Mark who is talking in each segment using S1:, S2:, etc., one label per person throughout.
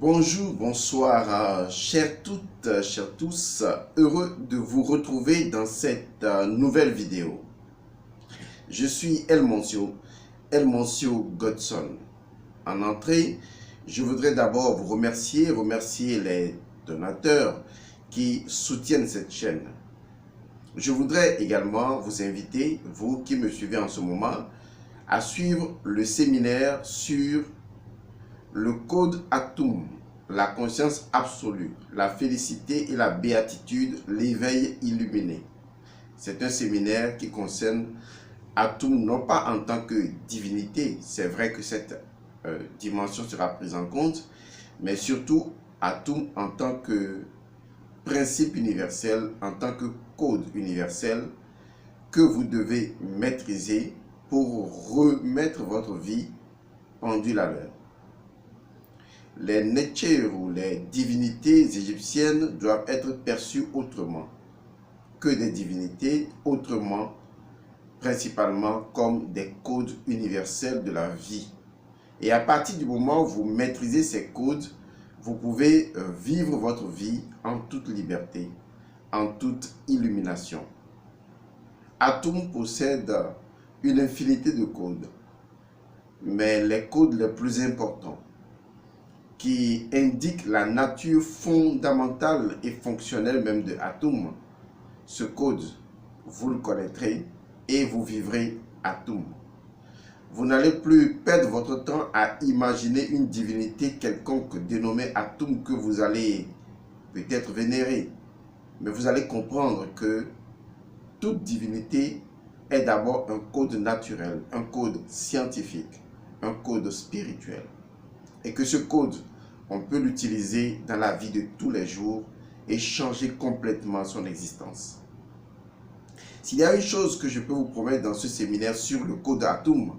S1: Bonjour, bonsoir, chères toutes, chers tous, heureux de vous retrouver dans cette nouvelle vidéo. Je suis El Moncio Godson. En entrée, je voudrais d'abord vous remercier les donateurs qui soutiennent cette chaîne. Je voudrais également vous inviter, vous qui me suivez en ce moment, à suivre le séminaire sur le code Atum, la conscience absolue, la félicité et la béatitude, l'éveil illuminé. C'est un séminaire qui concerne Atum non pas en tant que divinité, c'est vrai que cette dimension sera prise en compte, mais surtout Atum en tant que principe universel, en tant que code universel que vous devez maîtriser pour remettre votre vie pendule à l'heure. Les Netchers ou les divinités égyptiennes doivent être perçues autrement que des divinités, autrement, principalement comme des codes universels de la vie. Et à partir du moment où vous maîtrisez ces codes, vous pouvez vivre votre vie en toute liberté, en toute illumination. Atum possède une infinité de codes, mais les codes les plus importants qui indiquent la nature fondamentale et fonctionnelle même de Atum, ce code, vous le connaîtrez et vous vivrez Atum. Vous n'allez plus perdre votre temps à imaginer une divinité quelconque dénommée Atum que vous allez peut-être vénérer. Mais vous allez comprendre que toute divinité est d'abord un code naturel, un code scientifique, un code spirituel. Et que ce code, on peut l'utiliser dans la vie de tous les jours et changer complètement son existence. S'il y a une chose que je peux vous promettre dans ce séminaire sur le code Atum,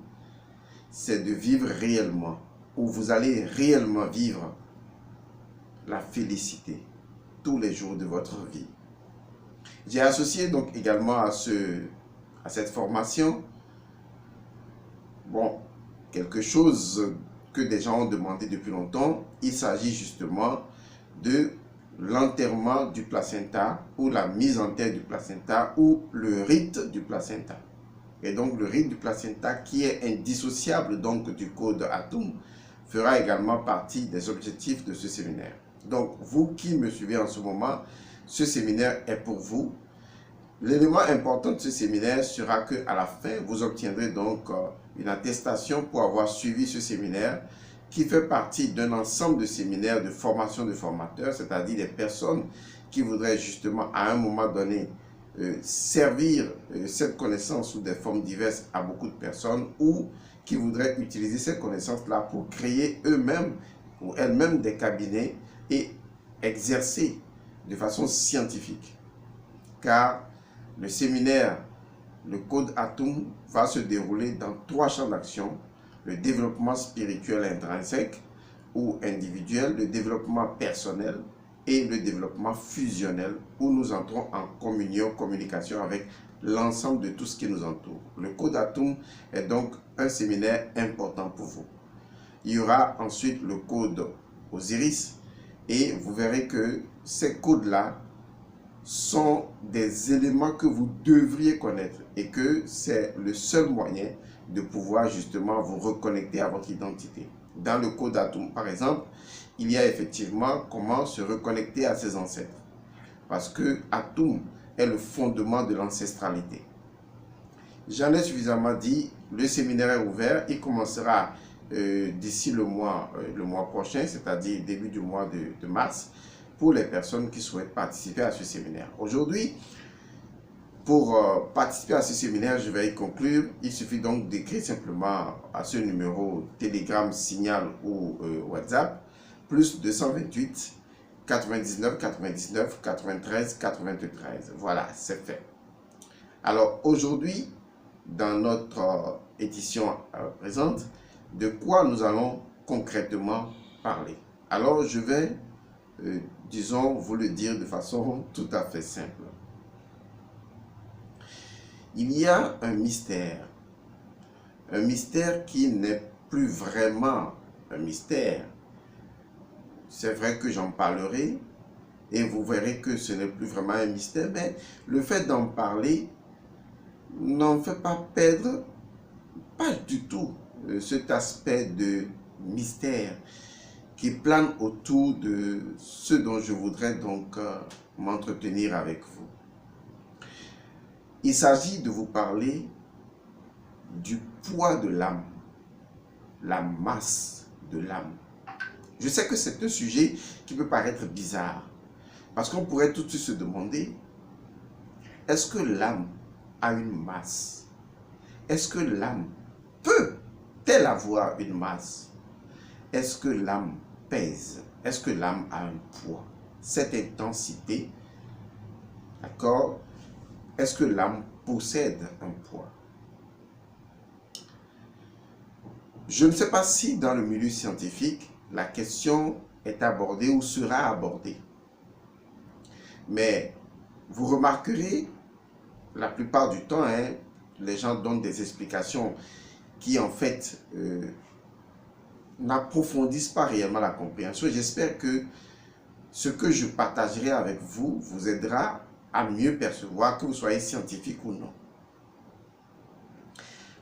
S1: c'est de vivre réellement, où vous allez réellement vivre la félicité tous les jours de votre vie. J'ai associé donc également à cette formation, quelque chose que des gens ont demandé depuis longtemps. Il s'agit justement de l'enterrement du placenta ou la mise en terre du placenta ou le rite du placenta. Et donc le rite du placenta qui est indissociable donc du code Atum fera également partie des objectifs de ce séminaire. Donc vous qui me suivez en ce moment, ce séminaire est pour vous. L'élément important de ce séminaire sera qu'à la fin, vous obtiendrez donc une attestation pour avoir suivi ce séminaire qui fait partie d'un ensemble de séminaires de formation de formateurs, c'est-à-dire des personnes qui voudraient justement à un moment donné servir cette connaissance sous des formes diverses à beaucoup de personnes ou qui voudraient utiliser cette connaissance-là pour créer eux-mêmes ou elles-mêmes des cabinets et exercer de façon scientifique. Car le séminaire, le code Atum, va se dérouler dans 3 champs d'action: le développement spirituel intrinsèque ou individuel, le développement personnel et le développement fusionnel, où nous entrons en communication avec l'ensemble de tout ce qui nous entoure. Le code Atum est donc un séminaire important pour vous. Il y aura ensuite le code Osiris et vous verrez que ces codes-là sont des éléments que vous devriez connaître et que c'est le seul moyen de pouvoir justement vous reconnecter à votre identité. Dans le code Atum, par exemple, il y a effectivement comment se reconnecter à ses ancêtres. Parce que Atum est le fondement de l'ancestralité. J'en ai suffisamment dit, le séminaire est ouvert, il commencera d'ici le mois prochain, c'est-à-dire début du mois de mars, pour les personnes qui souhaitent participer à ce séminaire. Aujourd'hui, pour participer à ce séminaire, je vais y conclure. Il suffit donc d'écrire simplement à ce numéro Telegram, Signal ou WhatsApp, plus 228 99 99 93 93. Voilà, c'est fait. Alors aujourd'hui, dans notre édition présente, de quoi nous allons concrètement parler? Alors je vais, disons, vous le dire de façon tout à fait simple. Il y a un mystère qui n'est plus vraiment un mystère. c'est vrai que j'en parlerai et vous verrez que ce n'est plus vraiment un mystère, mais le fait d'en parler n'en fait pas perdre, pas du tout, cet aspect de mystère qui plane autour de ce dont je voudrais donc m'entretenir avec vous. Il s'agit de vous parler du poids de l'âme, la masse de l'âme. Je sais que c'est un sujet qui peut paraître bizarre, parce qu'on pourrait tout de suite se demander, est-ce que l'âme a une masse? Est-ce que l'âme peut-elle avoir une masse? Est-ce que l'âme pèse? Est-ce que l'âme a un poids? Cette intensité, d'accord? Est-ce que l'âme possède un poids? Je ne sais pas si dans le milieu scientifique, la question est abordée ou sera abordée. Mais vous remarquerez, la plupart du temps, les gens donnent des explications qui en fait n'approfondissent pas réellement la compréhension. J'espère que ce que je partagerai avec vous vous aidera à mieux percevoir, que vous soyez scientifique ou non.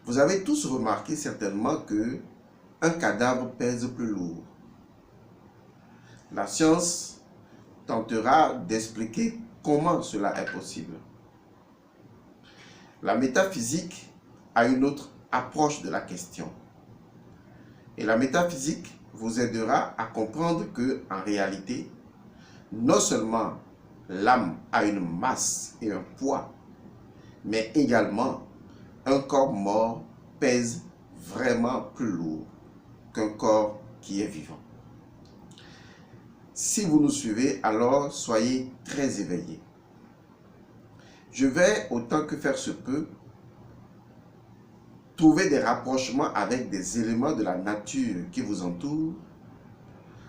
S1: Vous avez tous remarqué certainement que un cadavre pèse plus lourd. La science tentera d'expliquer comment cela est possible. La métaphysique a une autre approche de la question. Et la métaphysique vous aidera à comprendre que, en réalité, non seulement l'âme a une masse et un poids, mais également un corps mort pèse vraiment plus lourd qu'un corps qui est vivant. Si vous nous suivez, alors soyez très éveillés. Je vais, autant que faire se peut, trouver des rapprochements avec des éléments de la nature qui vous entourent,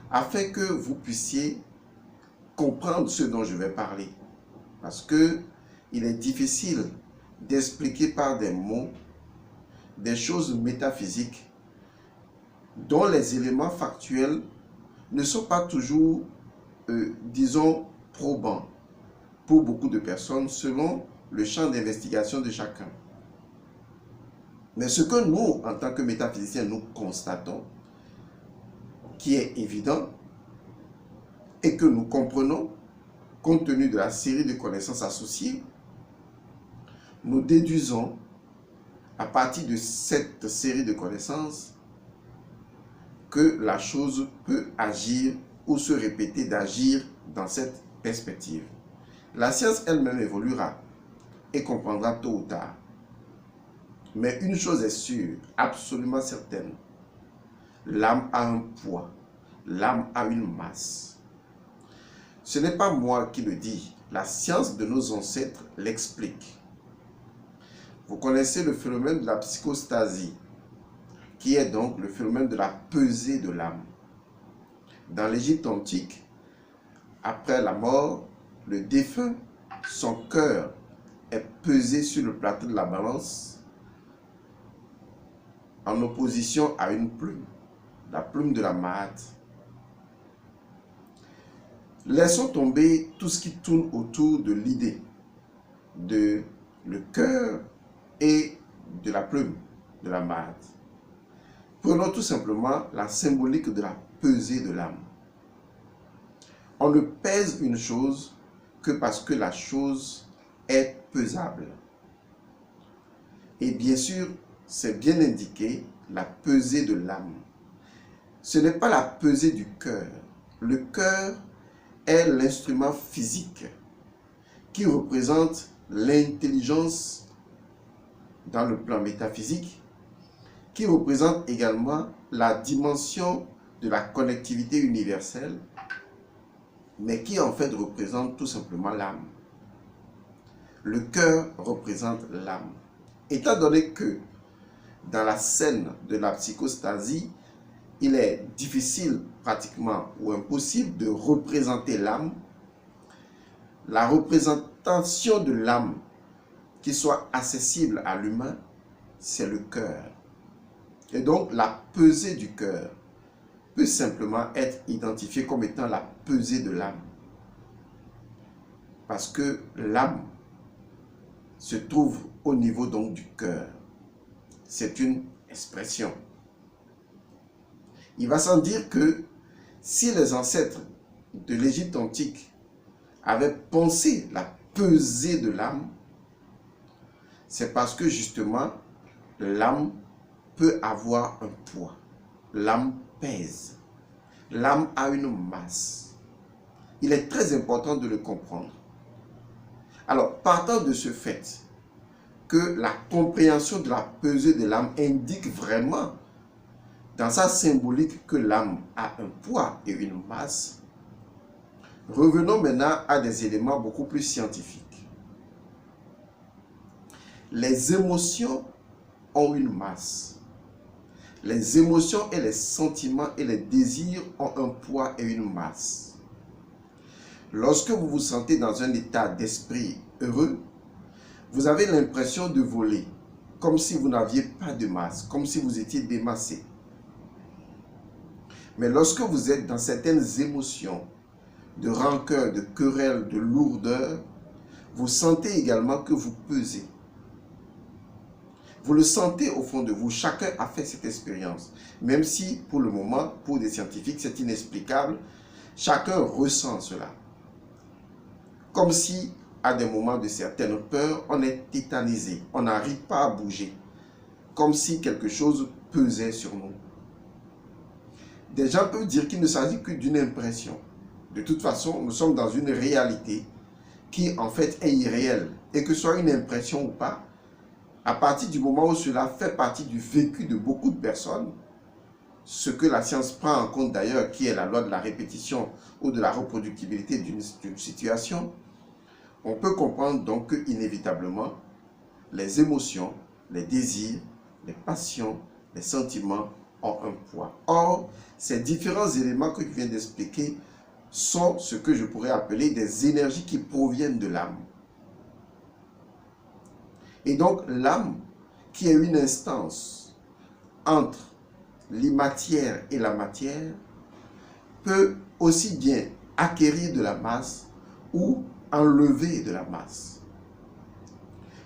S1: afin que vous puissiez comprendre ce dont je vais parler. Parce que il est difficile d'expliquer par des mots des choses métaphysiques dont les éléments factuels ne sont pas toujours, disons, probants pour beaucoup de personnes selon le champ d'investigation de chacun. Mais ce que nous, en tant que métaphysiciens, nous constatons, qui est évident, et que nous comprenons, compte tenu de la série de connaissances associées, nous déduisons, à partir de cette série de connaissances, que la chose peut agir ou se répéter d'agir dans cette perspective. La science elle-même évoluera et comprendra tôt ou tard. Mais une chose est sûre, absolument certaine, l'âme a un poids, l'âme a une masse. Ce n'est pas moi qui le dis, la science de nos ancêtres l'explique. Vous connaissez le phénomène de la psychostasie, qui est donc le phénomène de la pesée de l'âme. Dans l'Égypte antique, après la mort, le défunt, son cœur est pesé sur le plateau de la balance en opposition à une plume, la plume de la Mahat. Laissons tomber tout ce qui tourne autour de l'idée de le cœur et de la plume de la Mahat. Prenons tout simplement la symbolique de la pesée de l'âme. On ne pèse une chose que parce que la chose est pesable. Et bien sûr, c'est bien indiqué, la pesée de l'âme. Ce n'est pas la pesée du cœur. Le cœur est l'instrument physique qui représente l'intelligence dans le plan métaphysique, qui représente également la dimension de la connectivité universelle, mais qui en fait représente tout simplement l'âme. Le cœur représente l'âme. Étant donné que dans la scène de la psychostasie, il est difficile pratiquement ou impossible de représenter l'âme, la représentation de l'âme qui soit accessible à l'humain, c'est le cœur. Et donc la pesée du cœur peut simplement être identifié comme étant la pesée de l'âme. Parce que l'âme se trouve au niveau donc du cœur. C'est une expression. Il va sans dire que si les ancêtres de l'Égypte antique avaient pensé la pesée de l'âme, c'est parce que justement, l'âme peut avoir un poids. L'âme pèse. L'âme a une masse. Il est très important de le comprendre. Alors, partant de ce fait que la compréhension de la pesée de l'âme indique vraiment dans sa symbolique que l'âme a un poids et une masse, revenons maintenant à des éléments beaucoup plus scientifiques. Les émotions ont une masse. Les émotions et les sentiments et les désirs ont un poids et une masse. Lorsque vous vous sentez dans un état d'esprit heureux, vous avez l'impression de voler, comme si vous n'aviez pas de masse, comme si vous étiez démassé. Mais lorsque vous êtes dans certaines émotions de rancœur, de querelle, de lourdeur, vous sentez également que vous pesez. Vous le sentez au fond de vous. Chacun a fait cette expérience. Même si, pour le moment, pour des scientifiques, c'est inexplicable, chacun ressent cela. Comme si, à des moments de certaines peurs, on est tétanisé. On n'arrive pas à bouger. Comme si quelque chose pesait sur nous. Des gens peuvent dire qu'il ne s'agit que d'une impression. De toute façon, nous sommes dans une réalité qui, en fait, est irréelle. Et que ce soit une impression ou pas, à partir du moment où cela fait partie du vécu de beaucoup de personnes, ce que la science prend en compte d'ailleurs, qui est la loi de la répétition ou de la reproductibilité d'une situation, on peut comprendre donc que, inévitablement, les émotions, les désirs, les passions, les sentiments ont un poids. Or, ces différents éléments que je viens d'expliquer sont ce que je pourrais appeler des énergies qui proviennent de l'âme. Et donc, l'âme, qui est une instance entre l'immatière et la matière, peut aussi bien acquérir de la masse ou enlever de la masse.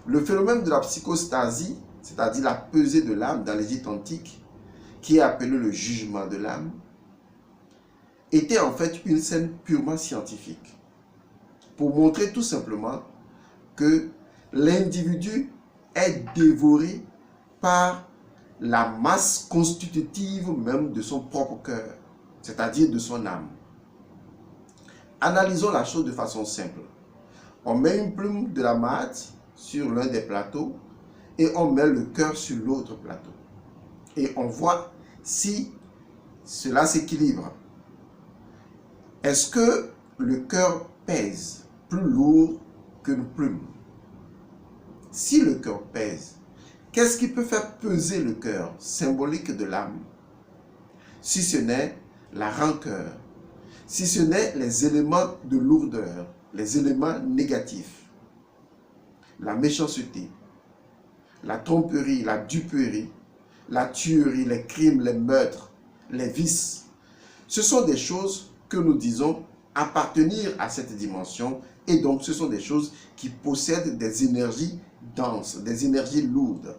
S1: Le phénomène de la psychostasie, c'est-à-dire la pesée de l'âme dans l'Égypte antique, qui est appelé le jugement de l'âme, était en fait une scène purement scientifique, pour montrer tout simplement que l'individu est dévoré par la masse constitutive même de son propre cœur, c'est-à-dire de son âme. Analysons la chose de façon simple. On met une plume de la mate sur l'un des plateaux et on met le cœur sur l'autre plateau. Et on voit si cela s'équilibre. Est-ce que le cœur pèse plus lourd qu'une plume? Si le cœur pèse, qu'est-ce qui peut faire peser le cœur, symbolique de l'âme? Si ce n'est la rancœur, si ce n'est les éléments de lourdeur, les éléments négatifs, la méchanceté, la tromperie, la duperie, la tuerie, les crimes, les meurtres, les vices. Ce sont des choses que nous disons appartenir à cette dimension et donc ce sont des choses qui possèdent des énergies denses, des énergies lourdes,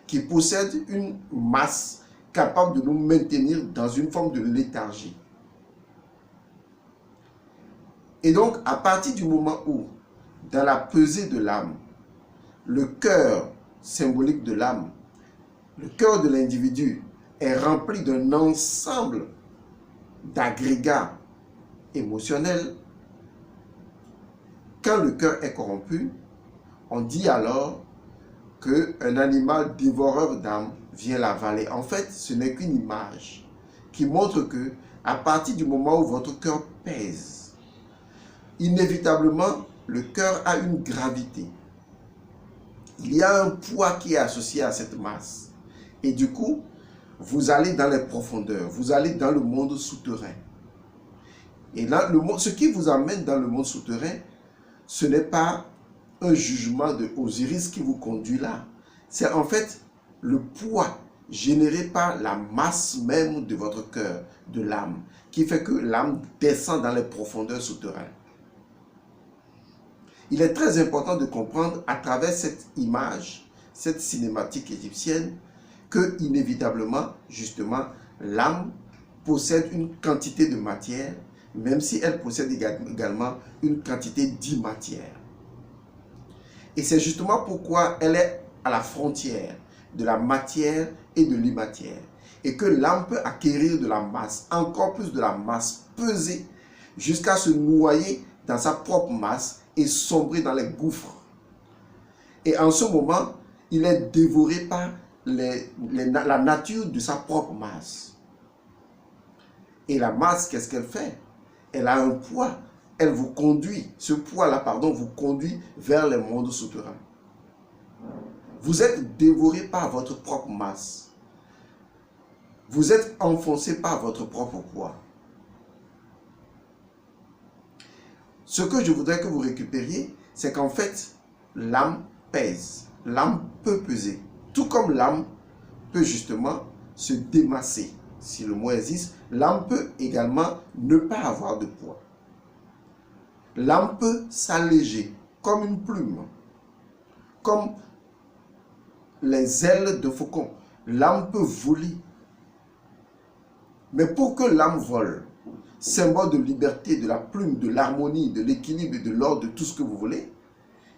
S1: qui possèdent une masse capable de nous maintenir dans une forme de léthargie. Et donc, à partir du moment où, dans la pesée de l'âme, le cœur symbolique de l'âme, le cœur de l'individu est rempli d'un ensemble d'agrégats émotionnels, quand le cœur est corrompu, on dit alors qu'un animal dévoreur d'âme vient l'avaler. En fait, ce n'est qu'une image qui montre que, à partir du moment où votre cœur pèse, inévitablement, le cœur a une gravité. Il y a un poids qui est associé à cette masse. Et du coup, vous allez dans les profondeurs, vous allez dans le monde souterrain. Et là, ce qui vous amène dans le monde souterrain, ce n'est pas un jugement de Osiris qui vous conduit là. C'est en fait le poids généré par la masse même de votre cœur, de l'âme, qui fait que l'âme descend dans les profondeurs souterraines. Il est très important de comprendre à travers cette image, cette cinématique égyptienne, que inévitablement, justement, l'âme possède une quantité de matière, même si elle possède également une quantité d'immatière. Et c'est justement pourquoi elle est à la frontière de la matière et de l'immatière. Et que l'âme peut acquérir de la masse, encore plus de la masse, peser jusqu'à se noyer dans sa propre masse et sombrer dans les gouffres. Et en ce moment, il est dévoré par la nature de sa propre masse. Et la masse, qu'est-ce qu'elle fait? Elle a un poids. Elle vous conduit, ce poids-là, pardon, vous conduit vers les mondes souterrains. Vous êtes dévoré par votre propre masse. Vous êtes enfoncé par votre propre poids. Ce que je voudrais que vous récupériez, c'est qu'en fait, l'âme pèse. L'âme peut peser. Tout comme l'âme peut justement se démasser. Si le mot existe, l'âme peut également ne pas avoir de poids. L'âme peut s'alléger comme une plume, comme les ailes de faucon. L'âme peut voler. Mais pour que l'âme vole, symbole de liberté, de la plume, de l'harmonie, de l'équilibre, de l'ordre, de tout ce que vous voulez,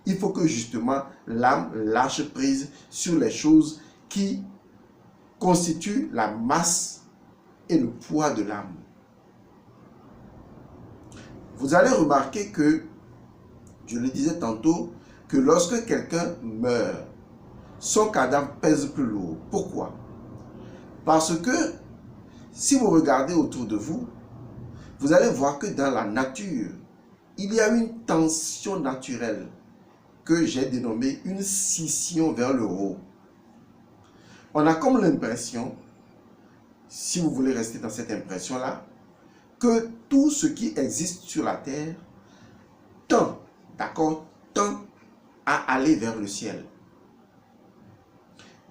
S1: il faut que justement l'âme lâche prise sur les choses qui constituent la masse et le poids de l'âme. Vous allez remarquer que, je le disais tantôt, que lorsque quelqu'un meurt, son cadavre pèse plus lourd. Pourquoi? Parce que si vous regardez autour de vous, vous allez voir que dans la nature, il y a une tension naturelle que j'ai dénommée une scission vers le haut. On a comme l'impression, si vous voulez rester dans cette impression-là, que tout ce qui existe sur la terre tend, d'accord, tend à aller vers le ciel.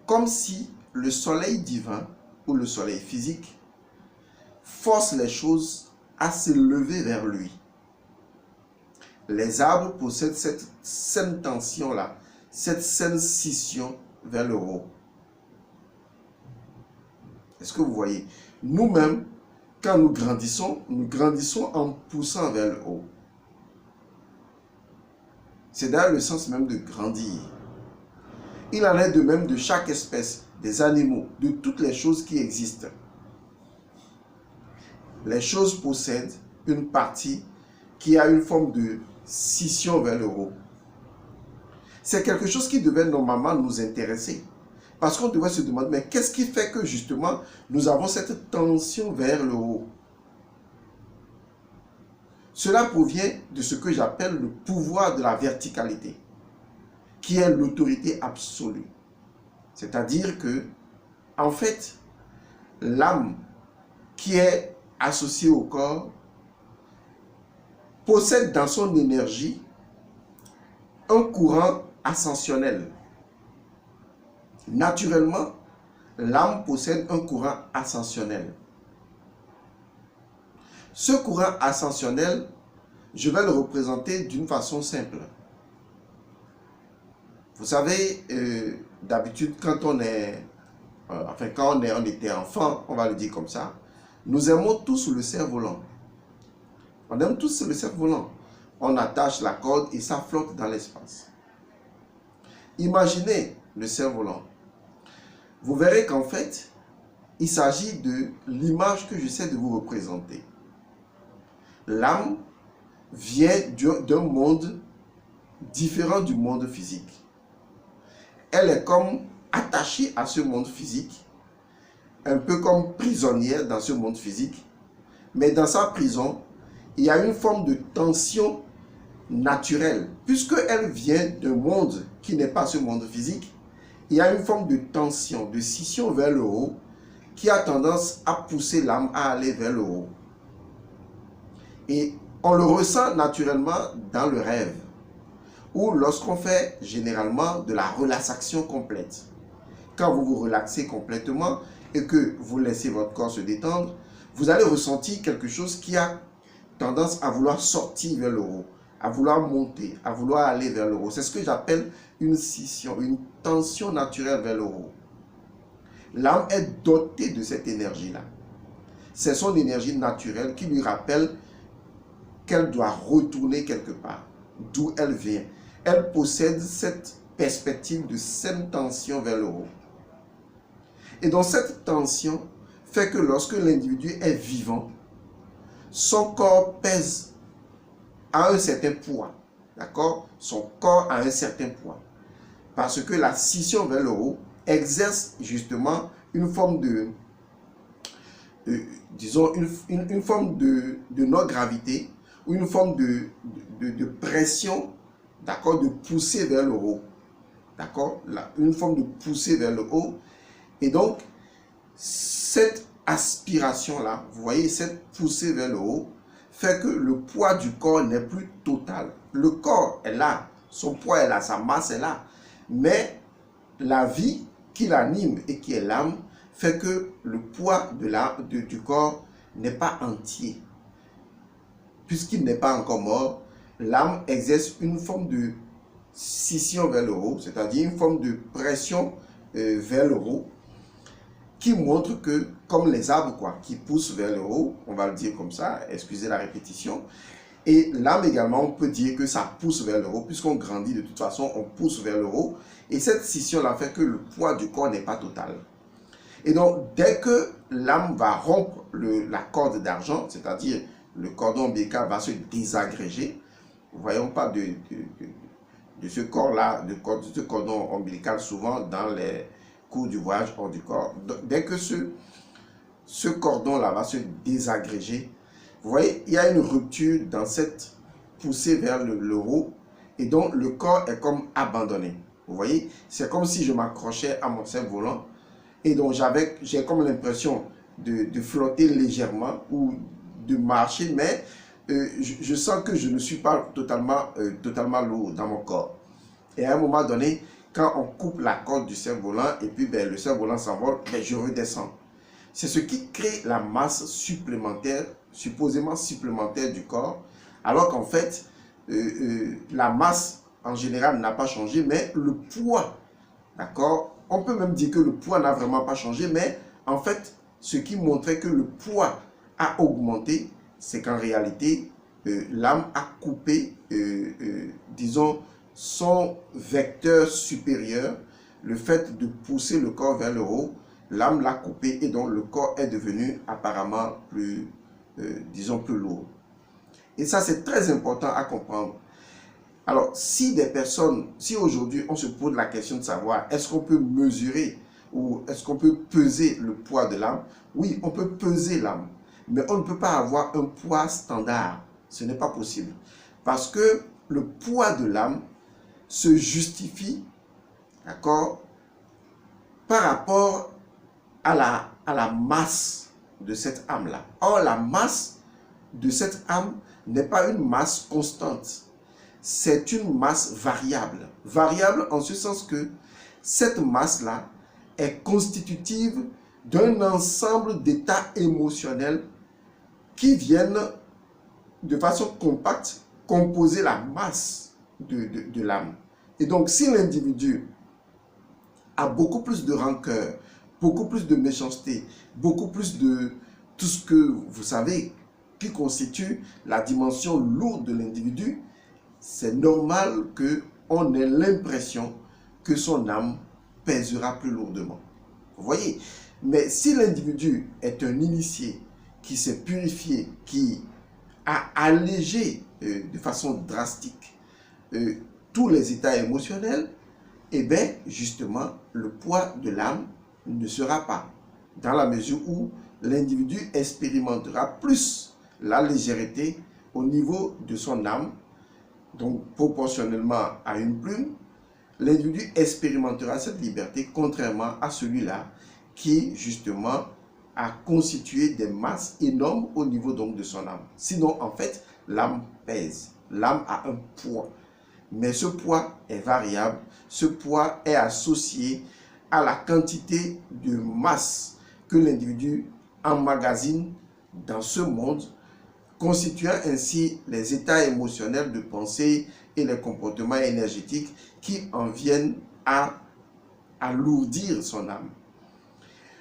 S1: Comme si le soleil divin ou le soleil physique force les choses à se lever vers lui. Les arbres possèdent cette saine tension-là, cette saine scission vers le haut. Est-ce que vous voyez? Nous-mêmes, quand nous grandissons en poussant vers le haut. C'est d'ailleurs le sens même de grandir. Il en est de même de chaque espèce, des animaux, de toutes les choses qui existent. Les choses possèdent une partie qui a une forme de scission vers le haut. C'est quelque chose qui devait normalement nous intéresser. Parce qu'on devrait se demander, mais qu'est-ce qui fait que justement nous avons cette tension vers le haut? Cela provient de ce que j'appelle le pouvoir de la verticalité, qui est l'autorité absolue. C'est-à-dire que, en fait, l'âme qui est associée au corps possède dans son énergie un courant ascensionnel. Naturellement, l'âme possède un courant ascensionnel. Ce courant ascensionnel, je vais le représenter d'une façon simple. Vous savez, d'habitude, quand on était enfant, on va le dire comme ça, nous aimons tous le cerf-volant. On aime tous le cerf-volant. On attache la corde et ça flotte dans l'espace. Imaginez le cerf-volant. Vous verrez qu'en fait, il s'agit de l'image que j'essaie de vous représenter. L'âme vient d'un monde différent du monde physique. Elle est comme attachée à ce monde physique, un peu comme prisonnière dans ce monde physique, mais dans sa prison, il y a une forme de tension naturelle. Puisqu'elle vient d'un monde qui n'est pas ce monde physique, il y a une forme de tension, de scission vers le haut, qui a tendance à pousser l'âme à aller vers le haut. Et on le ressent naturellement dans le rêve, ou lorsqu'on fait généralement de la relaxation complète. quand vous vous relaxez complètement et que vous laissez votre corps se détendre, vous allez ressentir quelque chose qui a tendance à vouloir sortir vers le haut, à vouloir monter, à vouloir aller vers le haut. C'est ce que j'appelle une scission, une tension naturelle vers le haut. L'âme est dotée de cette énergie-là. C'est son énergie naturelle qui lui rappelle qu'elle doit retourner quelque part, d'où elle vient. Elle possède cette perspective de cette tension vers le haut. Et donc cette tension fait que lorsque l'individu est vivant, son corps pèse à un certain poids. D'accord? Son corps a un certain poids. Parce que la scission vers le haut exerce justement une forme disons, une forme de non-gravité ou une forme de pression, d'accord, de pousser vers le haut. D'accord? Une forme de pousser vers le haut. Et donc, cette aspiration-là, vous voyez, cette poussée vers le haut, fait que le poids du corps n'est plus total. Le corps est là, son poids est là, sa masse est là. Mais la vie qui l'anime et qui est l'âme fait que le poids du corps n'est pas entier. Puisqu'il n'est pas encore mort, l'âme exerce une forme de scission vers le haut, c'est-à-dire une forme de pression vers le haut, qui montre que, comme les arbres qui poussent vers le haut, on va le dire comme ça, excusez la répétition, et l'âme également, on peut dire que ça pousse vers le haut, puisqu'on grandit de toute façon, on pousse vers le haut, et cette scission-là fait que le poids du corps n'est pas total. Et donc, dès que l'âme va rompre la corde d'argent, c'est-à-dire le cordon ombilical va se désagréger, ne voyons pas de ce corps-là, de ce cordon ombilical souvent dans les cours du voyage hors du corps. Dès que ce cordon-là va se désagréger, vous voyez, il y a une rupture dans cette poussée vers le haut et donc le corps est comme abandonné. Vous voyez, c'est comme si je m'accrochais à mon cerf-volant et donc j'ai comme l'impression de flotter légèrement ou de marcher, mais je sens que je ne suis pas totalement lourd dans mon corps. Et à un moment donné, quand on coupe la corde du cerf-volant et puis le cerf-volant s'envole, je redescends. C'est ce qui crée la masse supplémentaire, supposément supplémentaire du corps, alors qu'en fait, la masse en général n'a pas changé, mais le poids, d'accord? On peut même dire que le poids n'a vraiment pas changé, mais en fait, ce qui montrait que le poids a augmenté, c'est qu'en réalité, l'âme a coupé, disons, son vecteur supérieur, le fait de pousser le corps vers le haut, l'âme l'a coupé et donc le corps est devenu apparemment plus, disons, plus lourd. Et ça, c'est très important à comprendre. Alors, si aujourd'hui, on se pose la question de savoir, est-ce qu'on peut mesurer ou est-ce qu'on peut peser le poids de l'âme? Oui, on peut peser l'âme, mais on ne peut pas avoir un poids standard. Ce n'est pas possible. Parce que le poids de l'âme se justifie, d'accord, par rapport à la masse de cette âme-là. Or, la masse de cette âme n'est pas une masse constante. C'est une masse variable. Variable en ce sens que cette masse-là est constitutive d'un ensemble d'états émotionnels qui viennent de façon compacte composer la masse de l'âme. Et donc, si l'individu a beaucoup plus de rancœur, beaucoup plus de méchanceté, beaucoup plus de tout ce que vous savez qui constitue la dimension lourde de l'individu, c'est normal qu'on ait l'impression que son âme pèsera plus lourdement. Vous voyez? Mais si l'individu est un initié qui s'est purifié, qui a allégé de façon drastique tous les états émotionnels, eh bien, justement, le poids de l'âme ne sera pas, dans la mesure où l'individu expérimentera plus la légèreté au niveau de son âme, donc proportionnellement à une plume, l'individu expérimentera cette liberté, contrairement à celui-là qui, justement, a constitué des masses énormes au niveau donc de son âme. Sinon, en fait, l'âme pèse. L'âme a un poids. Mais ce poids est variable. Ce poids est associé à la quantité de masse que l'individu emmagasine dans ce monde, constituant ainsi les états émotionnels de pensée et les comportements énergétiques qui en viennent à alourdir son âme.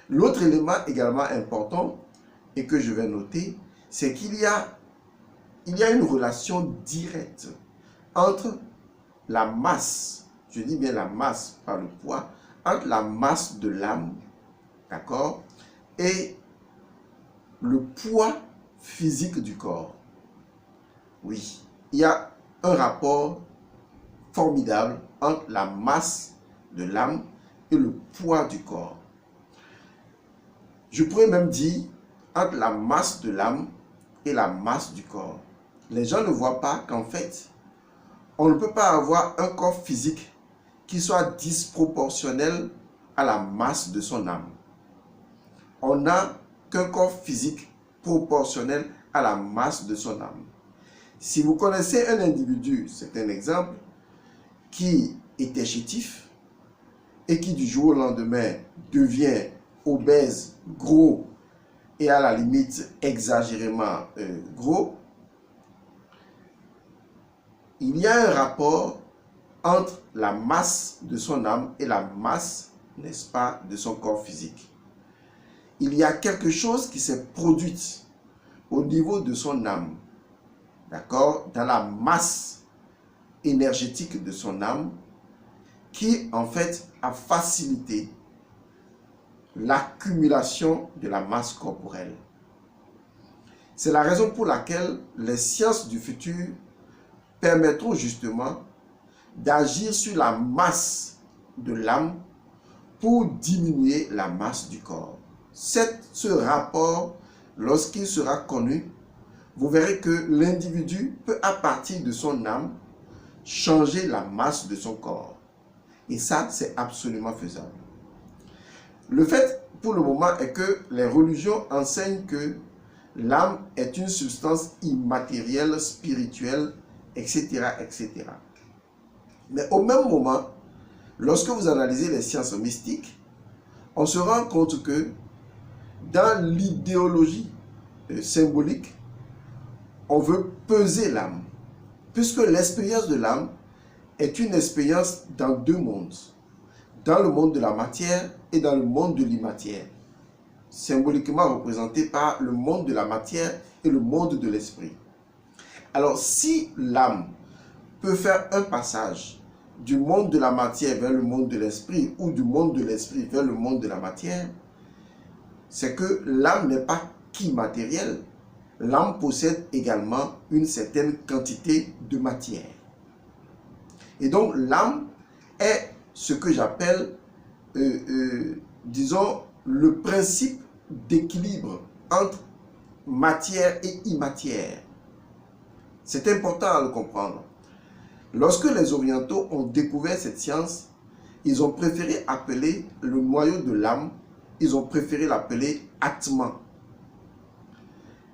S1: L'autre élément également important et que je vais noter, c'est qu'il y a une relation directe entre la masse, je dis bien la masse par le poids, entre la masse de l'âme, d'accord, et le poids physique du corps. Oui, il y a un rapport formidable entre la masse de l'âme et le poids du corps. Je pourrais même dire entre la masse de l'âme et la masse du corps. Les gens ne voient pas qu'en fait, on ne peut pas avoir un corps physique qui soit disproportionnel à la masse de son âme. On n'a qu'un corps physique proportionnel à la masse de son âme. Si vous connaissez un individu, c'est un exemple, qui était chétif et qui du jour au lendemain devient obèse, gros et à la limite exagérément gros, il y a un rapport entre la masse de son âme et la masse, n'est-ce pas, de son corps physique. Il y a quelque chose qui s'est produit au niveau de son âme, d'accord, dans la masse énergétique de son âme, qui en fait a facilité l'accumulation de la masse corporelle. C'est la raison pour laquelle les sciences du futur permettront justement d'agir sur la masse de l'âme pour diminuer la masse du corps. Ce rapport, lorsqu'il sera connu, vous verrez que l'individu peut, à partir de son âme, changer la masse de son corps. Et ça, c'est absolument faisable. Le fait, pour le moment, est que les religions enseignent que l'âme est une substance immatérielle, spirituelle, etc., etc. Mais au même moment, lorsque vous analysez les sciences mystiques, on se rend compte que dans l'idéologie symbolique, on veut peser l'âme, puisque l'expérience de l'âme est une expérience dans deux mondes, dans le monde de la matière et dans le monde de l'immatière, symboliquement représenté par le monde de la matière et le monde de l'esprit. Alors, si l'âme peut faire un passage du monde de la matière vers le monde de l'esprit ou du monde de l'esprit vers le monde de la matière, c'est que l'âme n'est pas qu'immatérielle. L'âme possède également une certaine quantité de matière. Et donc, l'âme est ce que j'appelle, disons, le principe d'équilibre entre matière et immatière. C'est important à le comprendre. Lorsque les orientaux ont découvert cette science, ils ont préféré appeler le noyau de l'âme, ils ont préféré l'appeler Atman.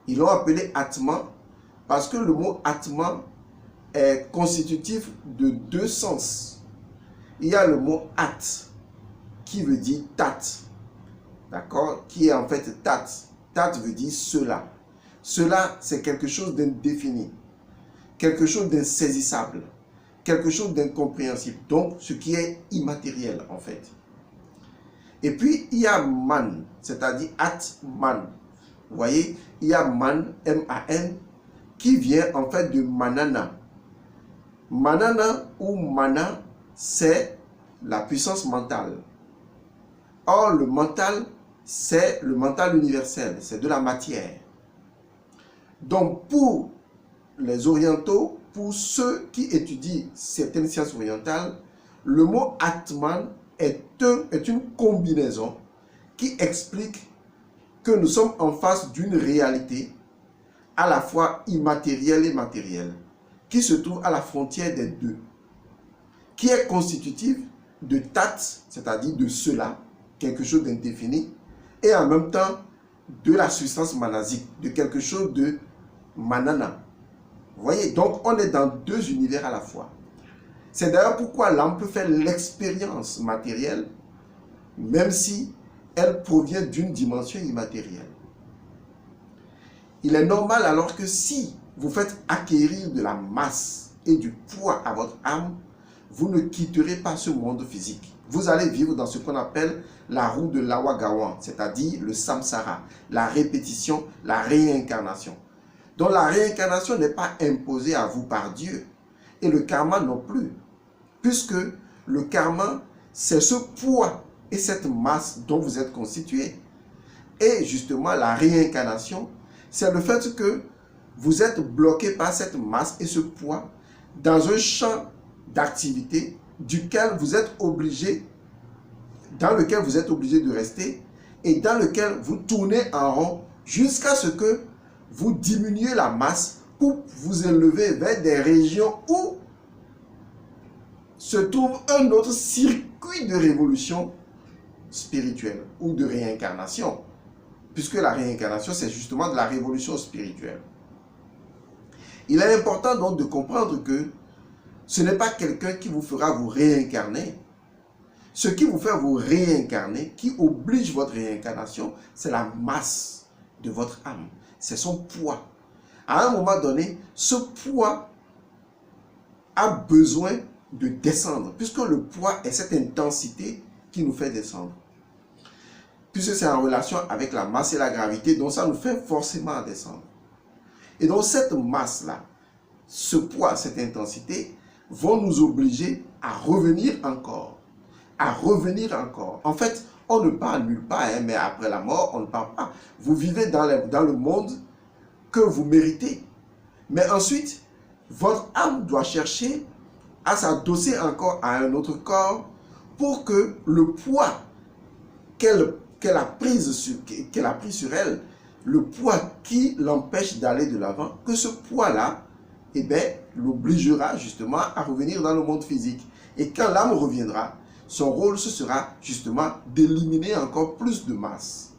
S1: Ils l'ont appelé Atman parce que le mot Atman est constitutif de deux sens. Il y a le mot At qui veut dire tat, d'accord, qui est en fait tat. Tat veut dire cela. Cela, c'est quelque chose d'indéfini, quelque chose d'insaisissable, quelque chose d'incompréhensible. Donc, ce qui est immatériel en fait. Et puis, il y a man, c'est-à-dire Atman. Vous voyez, il y a man, M-A-N, qui vient en fait de manana. Manana ou mana, c'est la puissance mentale. Or, le mental, c'est le mental universel, c'est de la matière. Donc, pour les orientaux, pour ceux qui étudient certaines sciences orientales, le mot Atman est une combinaison qui explique que nous sommes en face d'une réalité à la fois immatérielle et matérielle, qui se trouve à la frontière des deux, qui est constitutive de tat, c'est-à-dire de cela, quelque chose d'indéfini, et en même temps de la substance manasique, de quelque chose de manana. Vous voyez, donc on est dans deux univers à la fois. C'est d'ailleurs pourquoi l'âme peut faire l'expérience matérielle même si elle provient d'une dimension immatérielle. Il est normal alors que si vous faites acquérir de la masse et du poids à votre âme, vous ne quitterez pas ce monde physique. Vous allez vivre dans ce qu'on appelle la roue de l'Awagawan, c'est-à-dire le samsara, la répétition, la réincarnation. Donc la réincarnation n'est pas imposée à vous par Dieu, et le karma non plus, puisque le karma, c'est ce poids et cette masse dont vous êtes constitué. Et justement, la réincarnation, c'est le fait que vous êtes bloqué par cette masse et ce poids dans un champ d'activité duquel vous êtes obligé, dans lequel vous êtes obligé de rester et dans lequel vous tournez en rond jusqu'à ce que vous diminuez la masse pour vous élever vers des régions où se trouve un autre circuit de révolution spirituelle ou de réincarnation. Puisque la réincarnation, c'est justement de la révolution spirituelle. Il est important donc de comprendre que ce n'est pas quelqu'un qui vous fera vous réincarner. Ce qui vous fait vous réincarner, qui oblige votre réincarnation, c'est la masse de votre âme. C'est son poids. À un moment donné, ce poids a besoin de descendre, puisque le poids est cette intensité qui nous fait descendre. Puisque c'est en relation avec la masse et la gravité, donc ça nous fait forcément descendre. Et donc cette masse-là, ce poids, cette intensité, vont nous obliger à revenir encore. À revenir encore. En fait, on ne part nulle part, hein, mais après la mort, on ne part pas. Vous vivez dans le monde que vous méritez. Mais ensuite, votre âme doit chercher à s'adosser encore à un autre corps pour que le poids qu'elle a pris sur elle, le poids qui l'empêche d'aller de l'avant, que ce poids-là, eh bien, l'obligera justement à revenir dans le monde physique. Et quand l'âme reviendra, son rôle, ce sera justement d'éliminer encore plus de masse.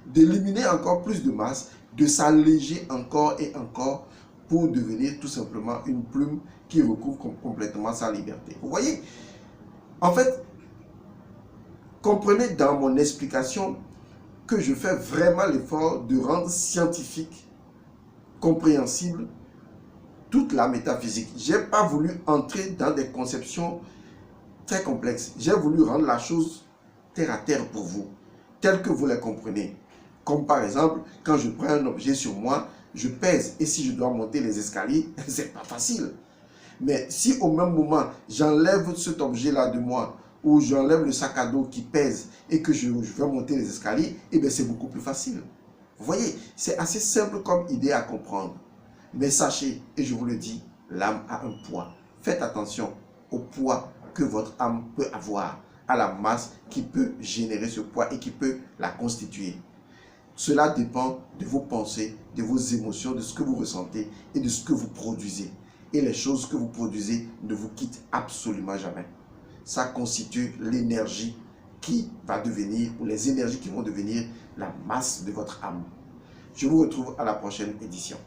S1: D'éliminer encore plus de masse, de s'alléger encore et encore pour devenir tout simplement une plume qui recouvre complètement sa liberté. Vous voyez, en fait, comprenez dans mon explication que je fais vraiment l'effort de rendre scientifique, compréhensible, toute la métaphysique. Je n'ai pas voulu entrer dans des conceptions très complexes. J'ai voulu rendre la chose terre à terre pour vous, telle que vous les comprenez. Comme par exemple, quand je prends un objet sur moi, je pèse et si je dois monter les escaliers, c'est pas facile. Mais si au même moment, j'enlève cet objet-là de moi, ou j'enlève le sac à dos qui pèse et que je vais monter les escaliers, eh bien c'est beaucoup plus facile. Vous voyez, c'est assez simple comme idée à comprendre. Mais sachez, et je vous le dis, l'âme a un poids. Faites attention au poids que votre âme peut avoir, à la masse qui peut générer ce poids et qui peut la constituer. Cela dépend de vos pensées, de vos émotions, de ce que vous ressentez et de ce que vous produisez. Et les choses que vous produisez ne vous quittent absolument jamais. Ça constitue l'énergie qui va devenir, ou les énergies qui vont devenir la masse de votre âme. Je vous retrouve à la prochaine édition.